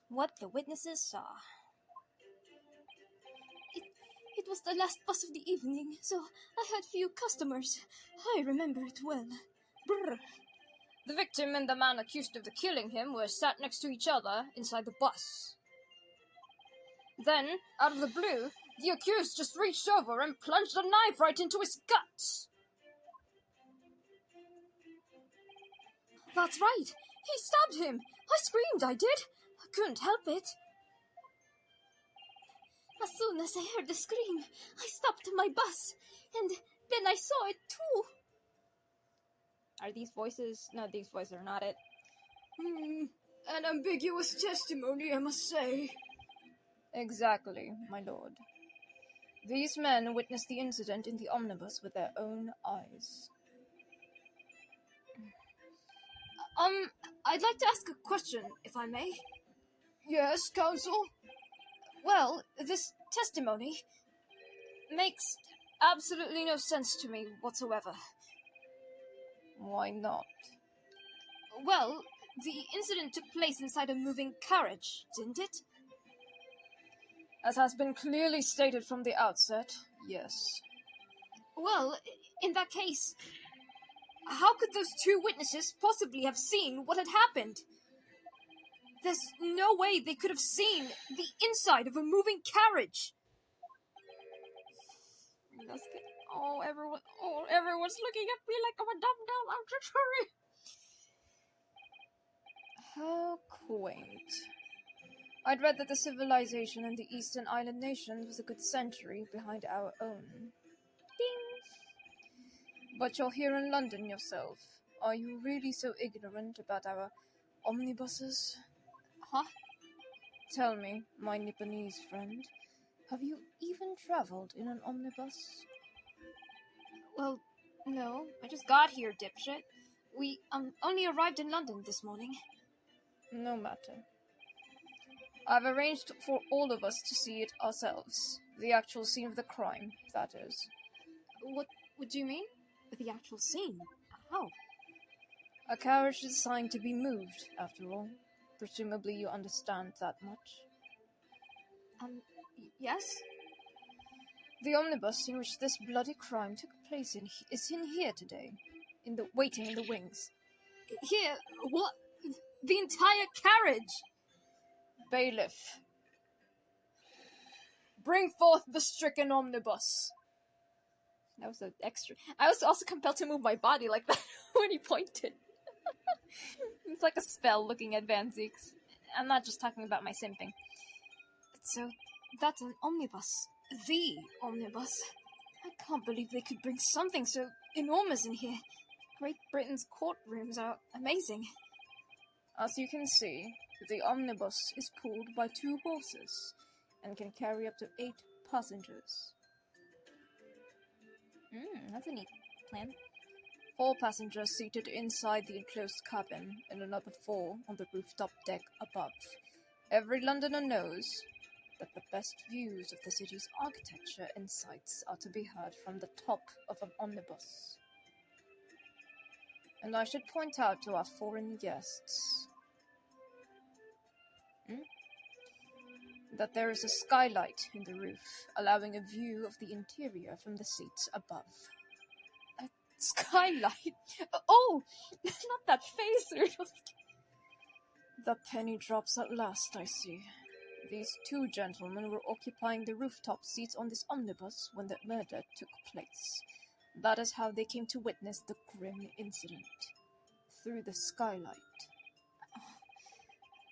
what the witnesses saw. It was the last bus of the evening, so I had few customers. I remember it well. Brr. The victim and the man accused of killing him were sat next to each other inside the bus. Then, out of the blue, the accused just reached over and plunged a knife right into his guts. That's right! He stabbed him! I screamed, I did! I couldn't help it. As soon as I heard the scream, I stopped my bus, and then I saw it too. Are these voices? No, these voices are not it. An ambiguous testimony, I must say. Exactly, my lord. These men witnessed the incident in the omnibus with their own eyes. I'd like to ask a question, if I may. Yes, counsel? Well, this testimony makes absolutely no sense to me whatsoever. Why not? Well, the incident took place inside a moving carriage, didn't it? As has been clearly stated from the outset, yes. Well, in that case, how could those two witnesses possibly have seen what had happened? There's no way they could have seen the inside of a moving carriage. Everyone's looking at me like I'm a dumb auditory. How quaint. I'd read that the civilization in the Eastern Island nations was a good century behind our own. Ding! But you're here in London yourself. Are you really so ignorant about our omnibuses? Huh? Tell me, my Nipponese friend, have you even travelled in an omnibus? Well, no. I just got here, dipshit. We, only arrived in London this morning. No matter. I've arranged for all of us to see it ourselves. The actual scene of the crime, that is. What do you mean? The actual scene? How? A carriage is designed to be moved, after all. Presumably you understand that much. Yes? The omnibus in which this bloody crime took place is in here today, waiting in the wings. Here? What? The entire carriage? Bailiff, bring forth the stricken omnibus. That was an extra. I was also compelled to move my body like that when he pointed. It's like a spell looking at Van Zeeks. I'm not just talking about my simping. So, that's an omnibus. The omnibus. I can't believe they could bring something so enormous in here. Great Britain's courtrooms are amazing. As you can see, the omnibus is pulled by 2 horses and can carry up to 8 passengers. That's a neat plan. 4 passengers seated inside the enclosed cabin and another 4 on the rooftop deck above. Every Londoner knows that the best views of the city's architecture and sights are to be heard from the top of an omnibus. And I should point out to our foreign guests that there is a skylight in the roof, allowing a view of the interior from the seats above. A skylight? Oh, not that face. The penny drops at last, I see. These 2 gentlemen were occupying the rooftop seats on this omnibus when the murder took place. That is how they came to witness the grim incident. Through the skylight.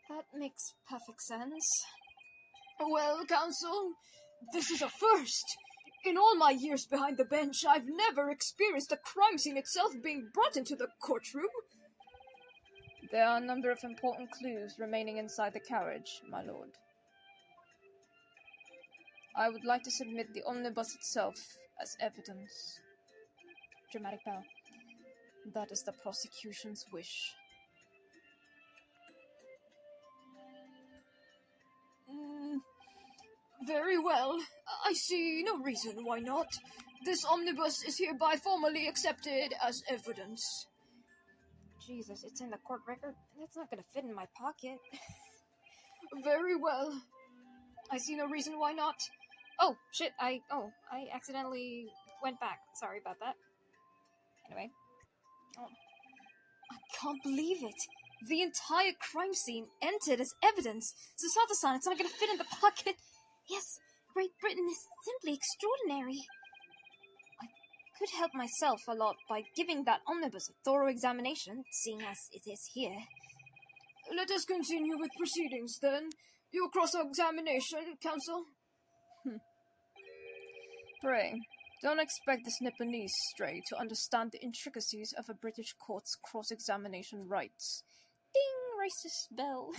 That makes perfect sense. Well, counsel, this is a first. In all my years behind the bench, I've never experienced the crime scene itself being brought into the courtroom. There are a number of important clues remaining inside the carriage, my lord. I would like to submit the omnibus itself as evidence. Dramatic bow. That is the prosecution's wish. Very well. I see no reason why not. This omnibus is hereby formally accepted as evidence. Jesus, it's in the court record? That's not gonna fit in my pocket. Very well. I see no reason why not. Oh, shit, I accidentally went back. Sorry about that. Anyway. Oh. I can't believe it. The entire crime scene entered as evidence. Susata-san, it's not gonna fit in the pocket. Yes, Great Britain is simply extraordinary. I could help myself a lot by giving that omnibus a thorough examination, seeing as it is here. Let us continue with proceedings, then. Your cross-examination, counsel. Pray, don't expect this Nipponese stray to understand the intricacies of a British court's cross-examination rights. Ding! Racist bell.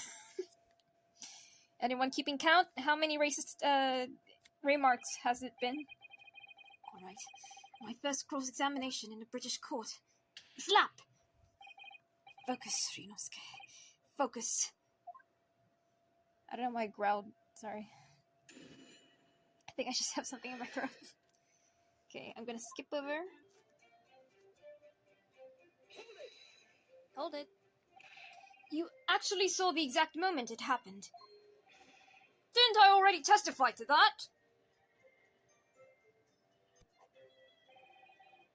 Anyone keeping count? How many racist remarks has it been? Alright, my first cross-examination in a British court. Slap! Focus, Ryunosuke. Focus. I don't know why I growled. Sorry. I think I just have something in my throat. Okay, I'm gonna skip over. Hold it. You actually saw the exact moment it happened. Didn't I already testify to that?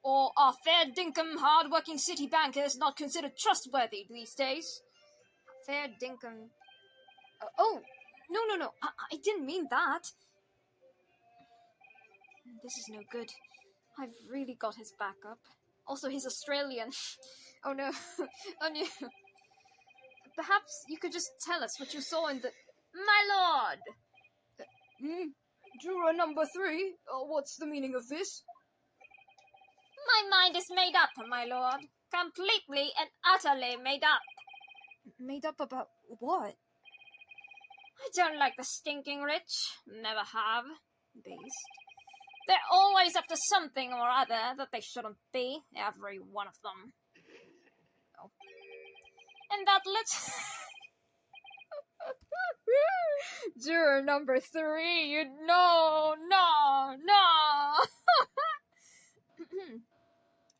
Or are fair dinkum, hard-working city bankers not considered trustworthy these days? Fair dinkum. Oh, no, I didn't mean that. This is no good. I've really got his back up. Also, he's Australian. Oh no. Oh no. Perhaps you could just tell us what you saw in the... My lord! Juror number 3, what's the meaning of this? My mind is made up, my lord. Completely and utterly made up. Made up about what? I don't like the stinking rich. Never have. Beast. They're always up to something or other that they shouldn't be. Every one of them. Oh. And that Juror number 3, no.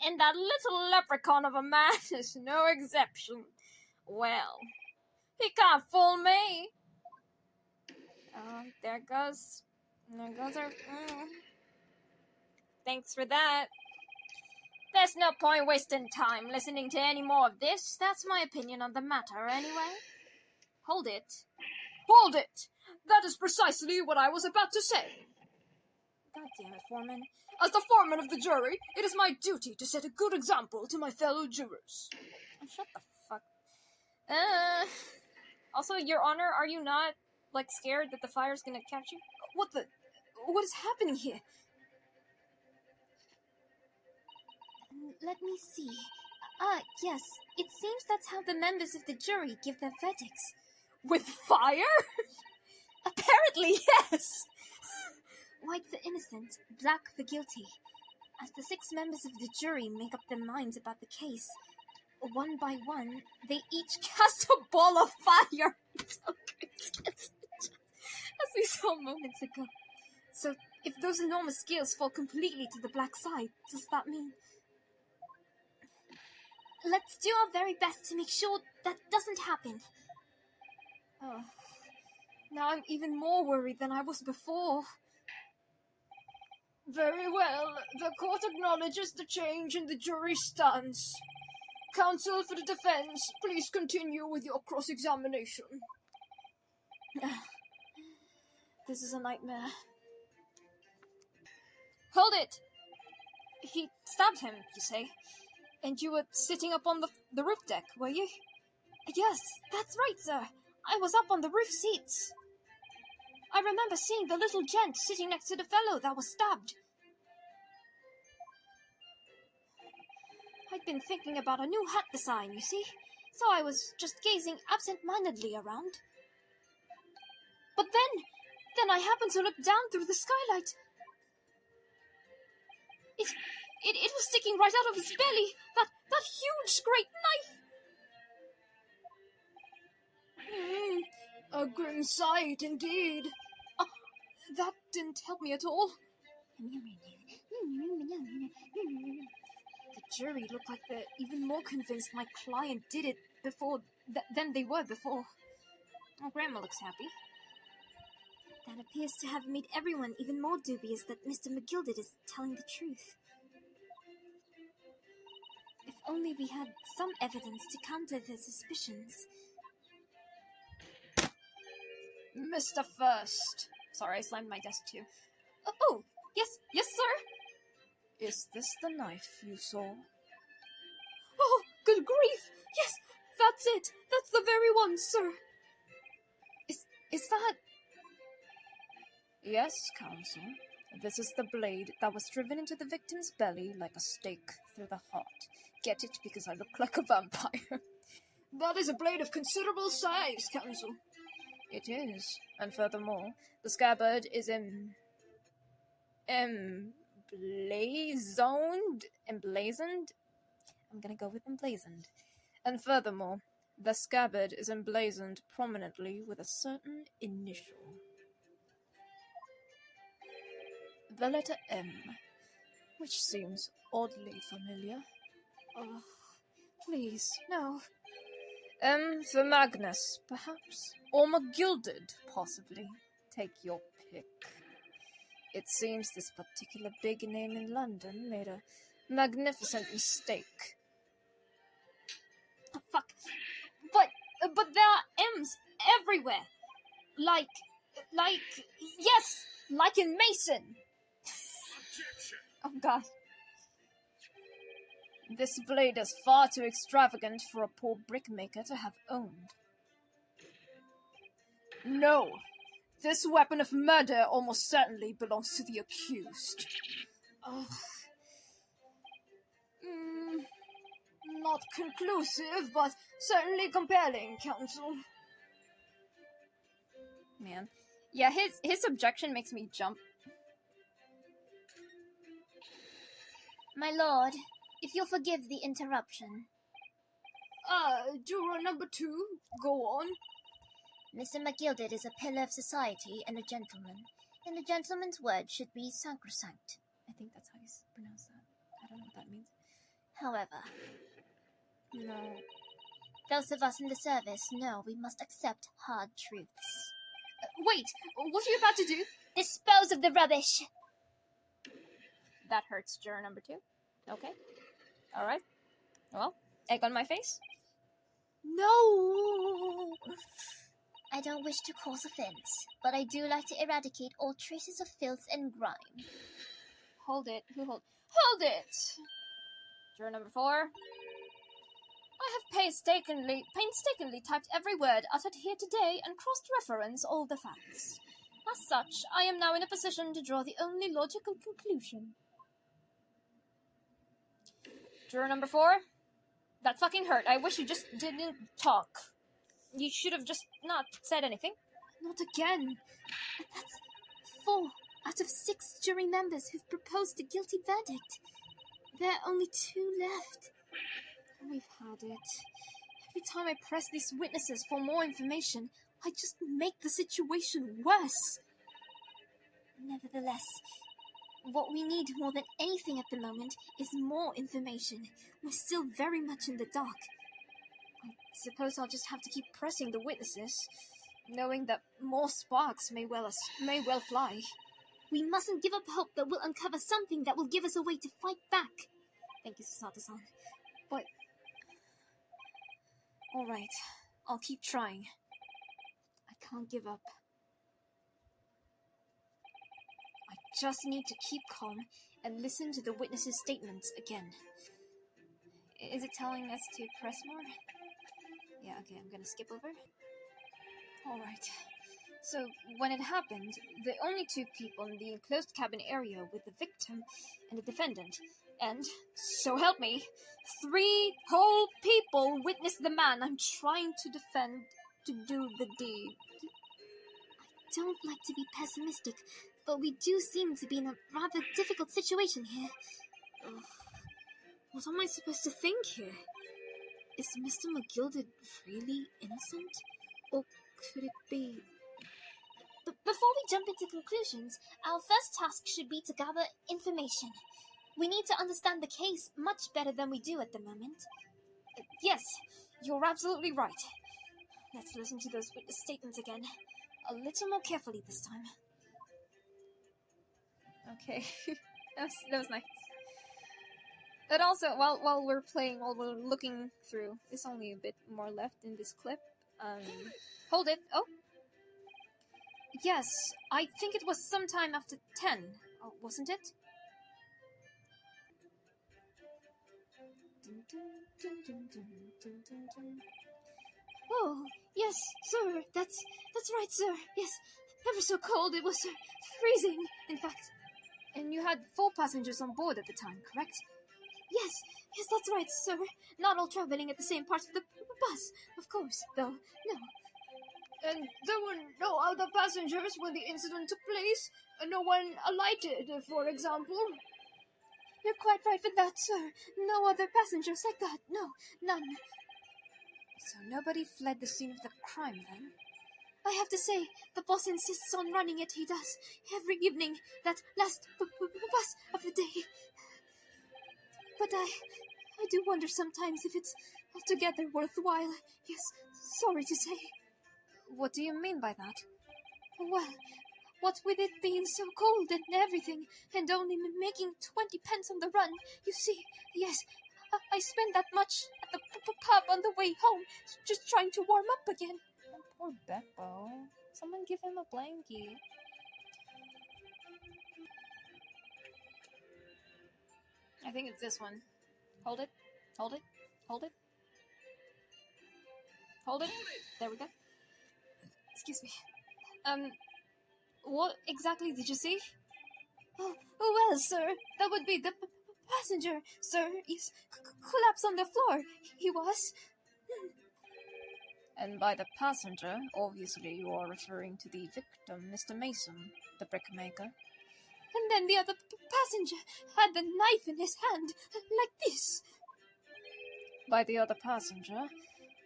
And that little leprechaun of a man is no exception. Well, he can't fool me. There goes our... Thanks for that. There's no point wasting time listening to any more of this. That's my opinion on the matter, anyway. Hold it. Hold it! That is precisely what I was about to say. God damn it, Foreman. As the foreman of the jury, it is my duty to set a good example to my fellow jurors. Shut the fuck. Also, Your Honor, are you not, scared that the fire's gonna catch you? What is happening here? Let me see. Yes. It seems that's how the members of the jury give their verdicts. With fire? Apparently, yes! White for innocent, black for guilty. As the 6 members of the jury make up their minds about the case, one by one, they each cast a ball of fire. As we saw moments ago. So, if those enormous scales fall completely to the black side, does that mean... Let's do our very best to make sure that doesn't happen. Oh, now I'm even more worried than I was before. Very well. The court acknowledges the change in the jury's stance. Counsel for the defense, please continue with your cross-examination. This is a nightmare. Hold it! He stabbed him, you say? And you were sitting up on the roof deck, were you? Yes, that's right, sir. I was up on the roof seats. I remember seeing the little gent sitting next to the fellow that was stabbed. I'd been thinking about a new hat design, you see, so I was just gazing absent-mindedly around. But then I happened to look down through the skylight. It was sticking right out of his belly, that huge great knife. A grim sight indeed. That didn't help me at all. The jury looked like they're even more convinced my client did it before than they were before. Oh, Grandma looks happy. That appears to have made everyone even more dubious that Mr. McGilded is telling the truth. If only we had some evidence to counter their suspicions. Mr. First. Sorry, I slammed my desk too. Oh, yes, sir. Is this the knife you saw? Oh, good grief! Yes, that's it! That's the very one, sir! Is that... Yes, Counsel. This is the blade that was driven into the victim's belly like a stake through the heart. Get it? Because I look like a vampire. That is a blade of considerable size, Counsel. It is. And furthermore, the scabbard is emblazoned? I'm gonna go with emblazoned. And furthermore, the scabbard is emblazoned prominently with a certain initial. The letter M, which seems oddly familiar. Oh, please, no. M for Magnus, perhaps? Or McGilded, possibly. Take your pick. It seems this particular big name in London made a magnificent mistake. Oh, fuck. But there are M's everywhere. Like, yes, like in Mason. Oh, God. This blade is far too extravagant for a poor brickmaker to have owned. No! This weapon of murder almost certainly belongs to the accused. Not conclusive, but certainly compelling, Counsel. Man. Yeah, his objection makes me jump. My lord, if you'll forgive the interruption. Juror number 2, go on. Mr. McGilded is a pillar of society and a gentleman, and a gentleman's word should be sacrosanct. I think that's how you pronounce that. I don't know what that means. However, No. those of us in the service know we must accept hard truths. Wait, what are you about to do? Dispose of the rubbish! That hurts, juror number 2. Okay. Alright. Well, egg on my face? No! I don't wish to cause offense, but I do like to eradicate all traces of filth and grime. Hold it. Hold it! Juror number 4. I have painstakingly typed every word uttered here today and cross-referenced all the facts. As such, I am now in a position to draw the only logical conclusion. Juror number 4. That fucking hurt. I wish you just didn't talk. You should have just not said anything. Not again. That's 4 out of 6 jury members who've proposed a guilty verdict. There are only 2 left. We've had it. Every time I press these witnesses for more information, I just make the situation worse. Nevertheless, what we need more than anything at the moment is more information. We're still very much in the dark. I suppose I'll just have to keep pressing the witnesses, knowing that more sparks may well fly. We mustn't give up hope that we'll uncover something that will give us a way to fight back. Thank you, Sato-san. But... Alright, I'll keep trying. I can't give up. I just need to keep calm and listen to the witnesses' statements again. Is it telling us to press more? Yeah, okay, I'm gonna skip over. Alright. So, when it happened, the only 2 people in the enclosed cabin area were the victim and the defendant. And, so help me, 3 whole people witnessed the man I'm trying to defend to do the deed. I don't like to be pessimistic, but we do seem to be in a rather difficult situation here. Ugh. What am I supposed to think here? Is Mr. McGilded really innocent? Or could it be... But before we jump into conclusions, our first task should be to gather information. We need to understand the case much better than we do at the moment. Yes, you're absolutely right. Let's listen to those witness statements again. A little more carefully this time. Okay. that was nice. But also, while we're looking through, there's only a bit more left in this clip. Hold it. Oh. Yes, I think it was sometime after 10, wasn't it? Oh, yes, sir, that's right, sir. Yes, ever so cold. It was freezing, in fact. And you had 4 passengers on board at the time, correct? Yes, that's right, sir. Not all traveling at the same part of the bus, of course, though, no. And there were no other passengers when the incident took place? No one alighted, for example? You're quite right with that, sir. No other passengers like that. No, none. So nobody fled the scene of the crime, then? I have to say, the boss insists on running it. He does. Every evening, that last bus of the day. But I do wonder sometimes if it's altogether worthwhile. Yes, sorry to say. What do you mean by that? Well, what with it being so cold and everything, and only making 20 pence on the run, you see, yes, I spent that much at the pub on the way home, just trying to warm up again. Oh, poor Beppo. Someone give him a blankie. I think it's this one. Hold it. Hold it. Hold it. Hold it. There we go. Excuse me. What exactly did you see? Oh well, sir, that would be the passenger, sir. He's collapsed on the floor. He was. And by the passenger, obviously you are referring to the victim, Mr. Mason, the brickmaker. And then the other passenger had the knife in his hand, like this. By the other passenger,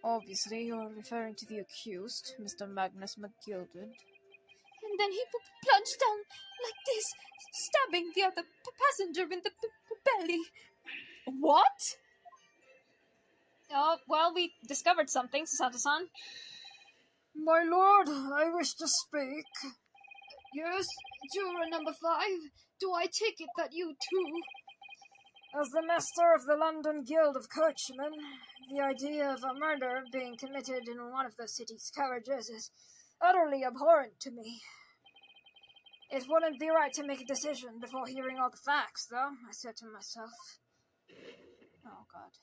obviously you are referring to the accused, Mr. Magnus McGilded. And then he plunged down like this, stabbing the other passenger in the belly. What? Oh, well, we discovered something, Sasato-san. My lord, I wish to speak. Yes, juror number 5, do I take it that you too? As the master of the London Guild of Coachmen, the idea of a murder being committed in one of the city's carriages is utterly abhorrent to me. It wouldn't be right to make a decision before hearing all the facts, though, I said to myself. Oh, God.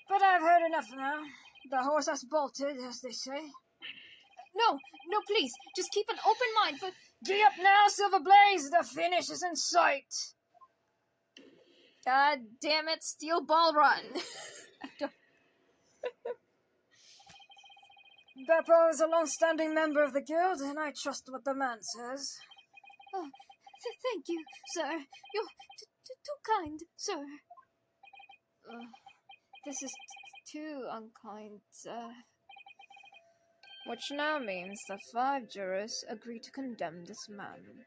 But I've heard enough now. The horse has bolted, as they say. No, please, just keep an open mind for... Gee up now, Silver Blaze, the finish is in sight. God damn it, Steel Ball Run. Beppo is a long-standing member of the guild, and I trust what the man says. Oh, thank you, sir. You're too kind, sir. This is too unkind, sir. Which now means that 5 jurors agree to condemn this man.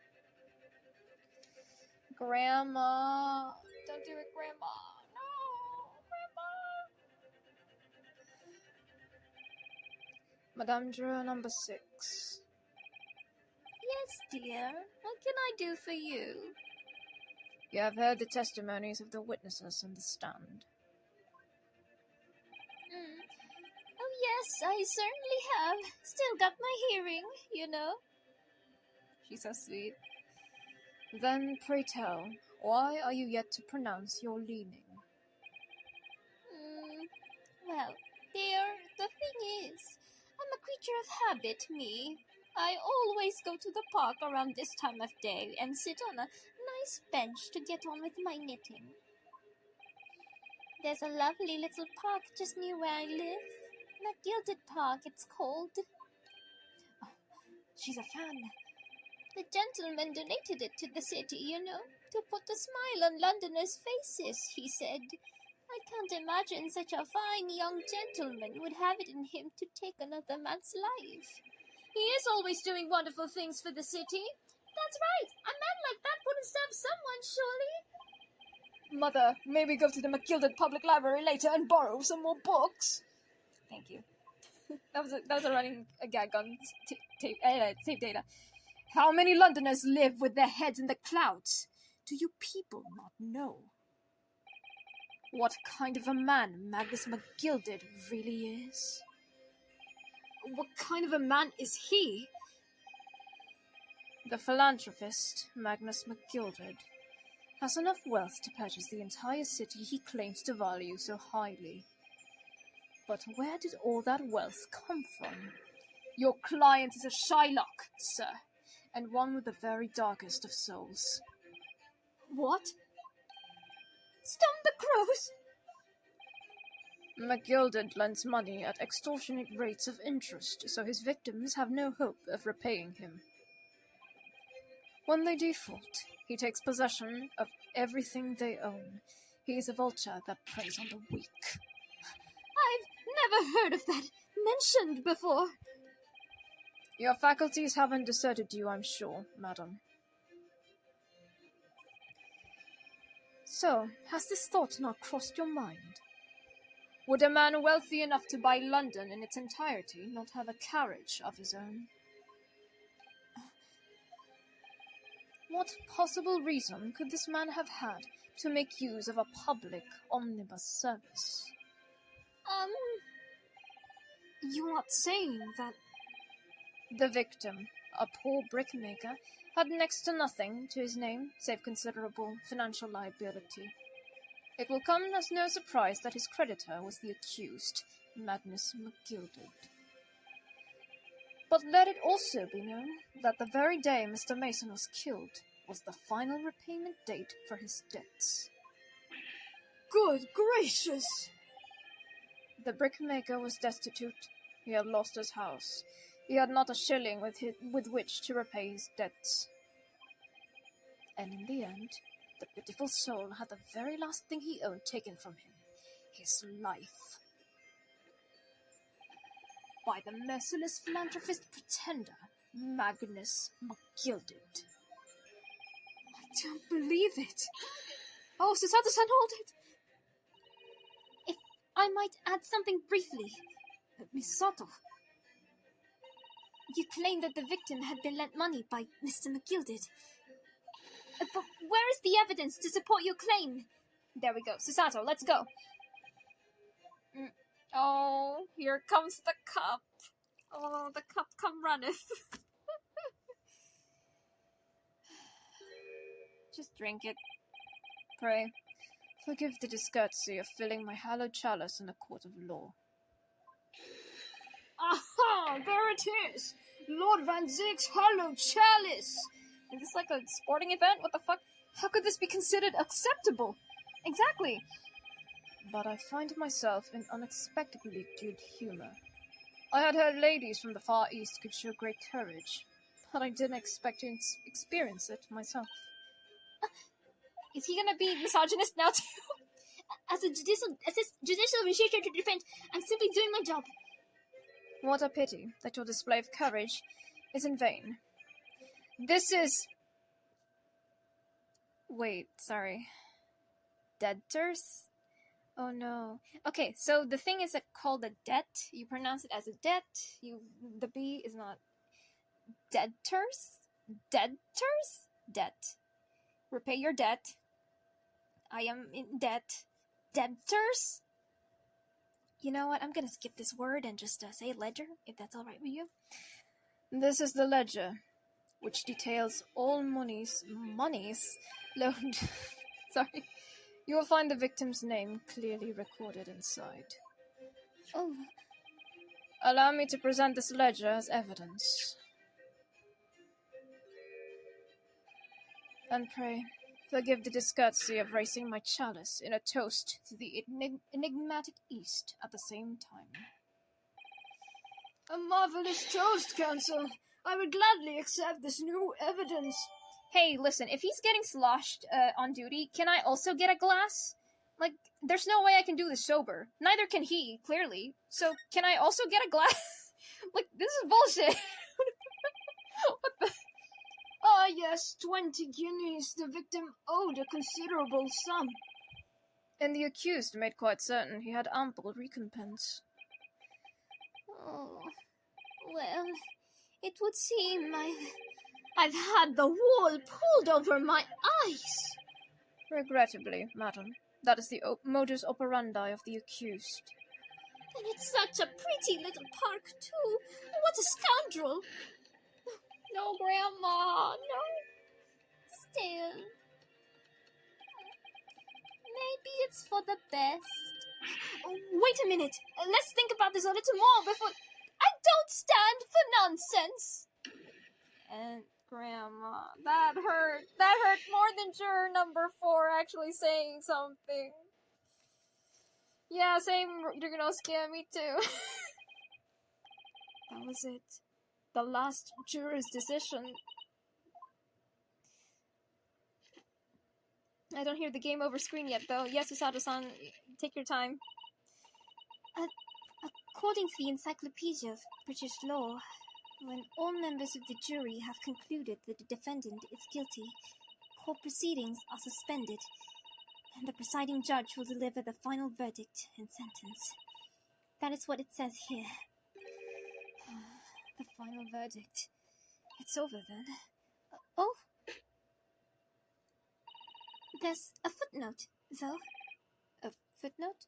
Grandma! Don't do it, Grandma! No! Grandma! Madame Juror number 6. Yes, dear. What can I do for you? You have heard the testimonies of the witnesses in the stand. Oh, yes, I certainly have. Still got my hearing, you know. She's so sweet. Then, pray tell, why are you yet to pronounce your leaning? Well, dear, the thing is, I'm a creature of habit, me. I always go to the park around this time of day and sit on a nice bench to get on with my knitting. There's a lovely little park just near where I live. McGilded Park, it's called. Oh, she's a fan. The gentleman donated it to the city, you know, to put a smile on Londoners' faces, he said. I can't imagine such a fine young gentleman would have it in him to take another man's life. He is always doing wonderful things for the city. That's right. A man like that wouldn't stab someone, surely. Mother, may we go to the McGilded Public Library later and borrow some more books? Thank you. That was a running gag on save data. How many Londoners live with their heads in the clouds? Do you people not know what kind of a man Magnus McGilded really is? What kind of a man is he? The philanthropist, Magnus McGilded, has enough wealth to purchase the entire city he claims to value so highly. But where did all that wealth come from? Your client is a Shylock, sir, and one with the very darkest of souls. What? Stump the crows! McGilded lends money at extortionate rates of interest, so his victims have no hope of repaying him. When they default, he takes possession of everything they own. He is a vulture that preys on the weak. I've never heard of that mentioned before. Your faculties haven't deserted you, I'm sure, madam. So, has this thought not crossed your mind? Would a man wealthy enough to buy London in its entirety not have a carriage of his own? What possible reason could this man have had to make use of a public omnibus service? You're not saying that... The victim, a poor brickmaker, had next to nothing to his name save considerable financial liability. It will come as no surprise that his creditor was the accused, Magnus McGilded. But let it also be known that the very day Mr. Mason was killed was the final repayment date for his debts. Good gracious! The brickmaker was destitute. He had lost his house. He had not a shilling with which to repay his debts. And in the end, the pitiful soul had the very last thing he owned taken from him, his life. By the merciless philanthropist pretender, Magnus McGilded. I don't believe it. Oh, Susato-san, hold it! If I might add something briefly. Misato, you claim that the victim had been lent money by Mr. McGilded. But where is the evidence to support your claim? There we go. Susato, let's go. Oh, here comes the cup. Oh, the cup come runneth. Just drink it. Pray, forgive the discourtesy of filling my hallowed chalice in a court of law. Aha! There it is! Lord Van Ziek's hallowed chalice! Is this like a sporting event? What the fuck? How could this be considered acceptable? Exactly! But I find myself in unexpectedly good humor. I had heard ladies from the Far East could show great courage, but I didn't expect to experience it myself. Is he gonna be misogynist now too? As a judicial researcher to defend, I'm simply doing my job. What a pity that your display of courage is in vain. This is... Wait, sorry. Debtors? Oh no. Okay, so the thing is called a debt. You pronounce it as a debt. The B is not... Debtors? Debtors? Debt. Repay your debt. I am in debt. Debtors? You know what? I'm gonna skip this word and just say ledger, if that's alright with you. This is the ledger, which details all monies loaned. Sorry. You will find the victim's name clearly recorded inside. Oh. Allow me to present this ledger as evidence. And pray, forgive the discourtesy of raising my chalice in a toast to the enigmatic East at the same time. A marvelous toast, Counsel. I would gladly accept this new evidence. Hey, listen, if he's getting sloshed on duty, can I also get a glass? Like, there's no way I can do this sober. Neither can he, clearly. So, can I also get a glass? Like, this is bullshit. What the... Ah, yes, 20 guineas. The victim owed a considerable sum. And the accused made quite certain he had ample recompense. Oh, well, it would seem I've had the wall pulled over my eyes. Regrettably, madam, that is the modus operandi of the accused. And it's such a pretty little park, too. What a scoundrel. No, Grandma, no. still. Maybe it's for the best. Wait a minute. Let's think about this a little more before... I don't stand for nonsense. And Grandma, that hurt. That hurt more than juror number 4 actually saying something. Yeah, same, you're gonna scare me too. That was it. The last juror's decision. I don't hear the game over screen yet, though. Yes, Usato-san, take your time. According to the Encyclopedia of British Law, when all members of the jury have concluded that the defendant is guilty, court proceedings are suspended, and the presiding judge will deliver the final verdict and sentence. That is what it says here. The final verdict. It's over then. Oh? There's a footnote, though. A footnote?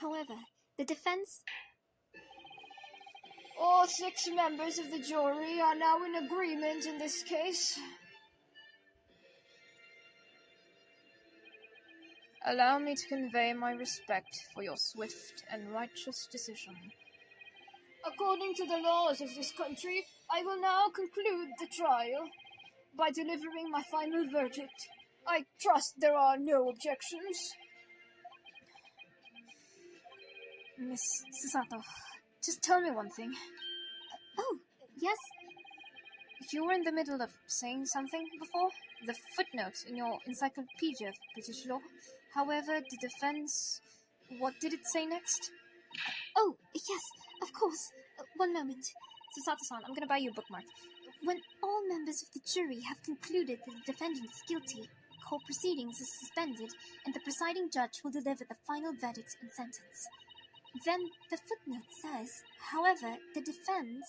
However, the defense... All 6 members of the jury are now in agreement in this case. Allow me to convey my respect for your swift and righteous decision. According to the laws of this country, I will now conclude the trial by delivering my final verdict. I trust there are no objections. Miss Susato, just tell me one thing. Oh, yes? You were in the middle of saying something before? The footnote in your Encyclopedia of British Law. However, the defense... What did it say next? Oh, yes, of course. One moment. Susato-san, I'm gonna buy you a bookmark. When all members of the jury have concluded that the defendant is guilty, court proceedings is suspended, and the presiding judge will deliver the final verdict and sentence. Then the footnote says, however, the defense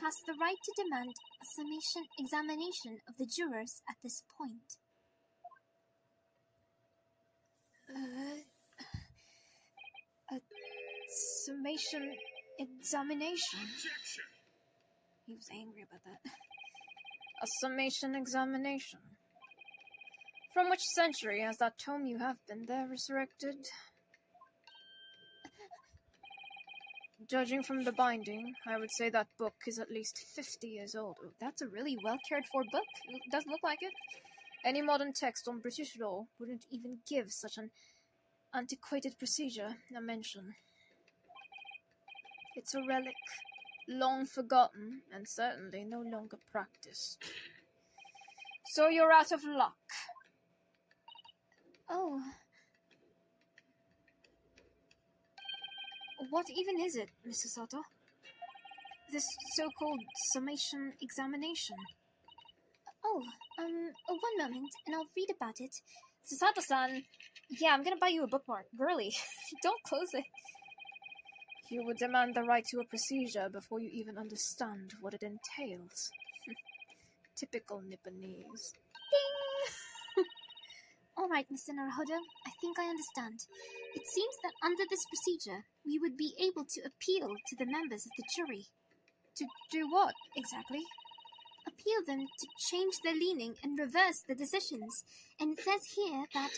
has the right to demand a summation examination of the jurors at this point. A summation examination? He was angry about that. A summation examination. From which century has that tome you have been there resurrected? Judging from the binding, I would say that book is at least 50 years old. Oh, that's a really well-cared-for book. It doesn't look like it. Any modern text on British law wouldn't even give such an antiquated procedure a mention. It's a relic, long forgotten, and certainly no longer practiced. So you're out of luck. Oh. What even is it, Mr. Sato? This so-called summation examination? Oh, one moment, and I'll read about it. Susato-san, yeah, I'm gonna buy you a bookmark. Girly, don't close it. You would demand the right to a procedure before you even understand what it entails. Typical Nipponese. Ding! All right, Mr. Naruhodo, I think I understand. It seems that under this procedure, we would be able to appeal to the members of the jury. To do what, exactly? Appeal them to change their leaning and reverse the decisions. And it says here that,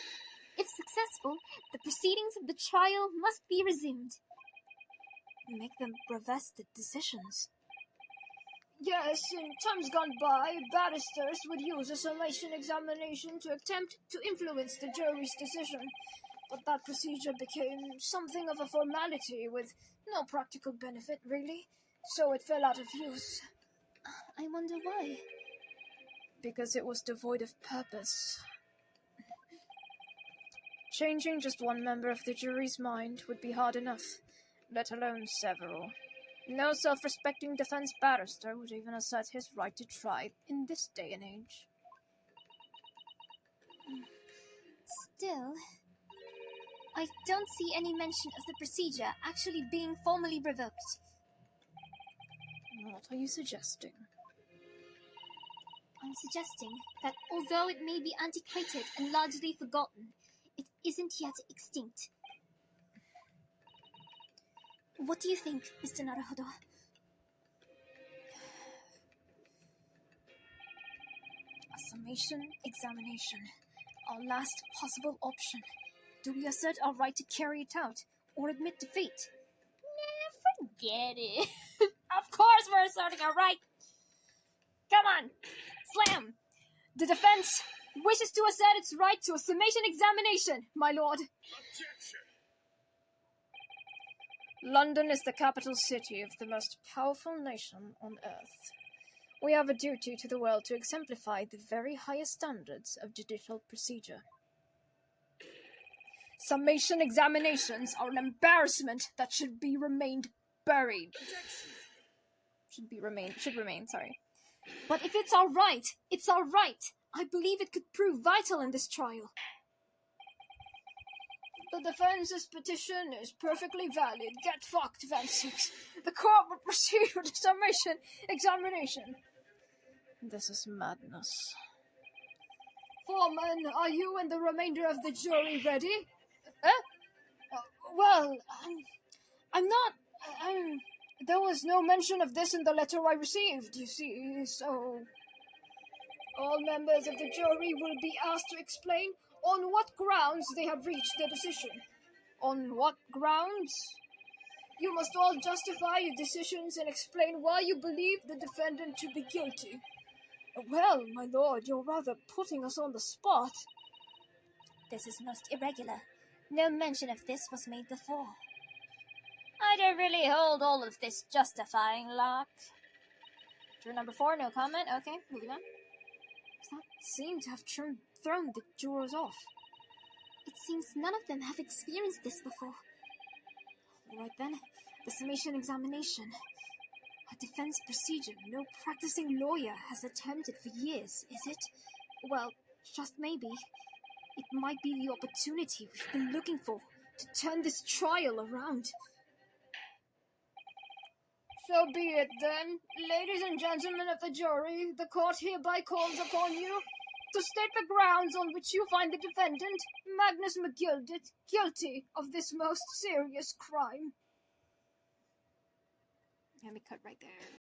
if successful, the proceedings of the trial must be resumed. Make them reverse the decisions. Yes, in times gone by, barristers would use a summation examination to attempt to influence the jury's decision, but that procedure became something of a formality with no practical benefit, really, so it fell out of use. I wonder why. Because it was devoid of purpose. Changing just one member of the jury's mind would be hard enough, let alone several. No self-respecting defense barrister would even assert his right to try in this day and age. Still... I don't see any mention of the procedure actually being formally revoked. What are you suggesting? I'm suggesting that although it may be antiquated and largely forgotten, it isn't yet extinct. What do you think, Mr. Naruhodo? A summation examination. Our last possible option. Do we assert our right to carry it out, or admit defeat? Forget it. Of course we're asserting our right! Come on! Slam! The defense wishes to assert its right to a summation examination, my lord. London is the capital city of the most powerful nation on earth. We have a duty to the world to exemplify the very highest standards of judicial procedure. Summation examinations are an embarrassment that should remain. Sorry. But if it's our right, it's our right. I believe it could prove vital in this trial. The defense's petition is perfectly valid. Get fucked, Vansix. The court will proceed with the summation examination. This is madness. Foreman, are you and the remainder of the jury ready? I'm not. There was no mention of this in the letter I received, you see, so... All members of the jury will be asked to explain on what grounds they have reached their decision. On what grounds? You must all justify your decisions and explain why you believe the defendant to be guilty. Well, my lord, you're rather putting us on the spot. This is most irregular. No mention of this was made before. I don't really hold all of this justifying luck. Juror number 4, no comment. Okay, moving on. That seemed to have thrown the jurors off. It seems none of them have experienced this before. All right then, the summation examination. A defense procedure no practicing lawyer has attempted for years, is it? Well, just maybe. It might be the opportunity we've been looking for to turn this trial around. So be it then. Ladies and gentlemen of the jury, the court hereby calls upon you to state the grounds on which you find the defendant, Magnus McGilded, guilty of this most serious crime. Let me cut right there.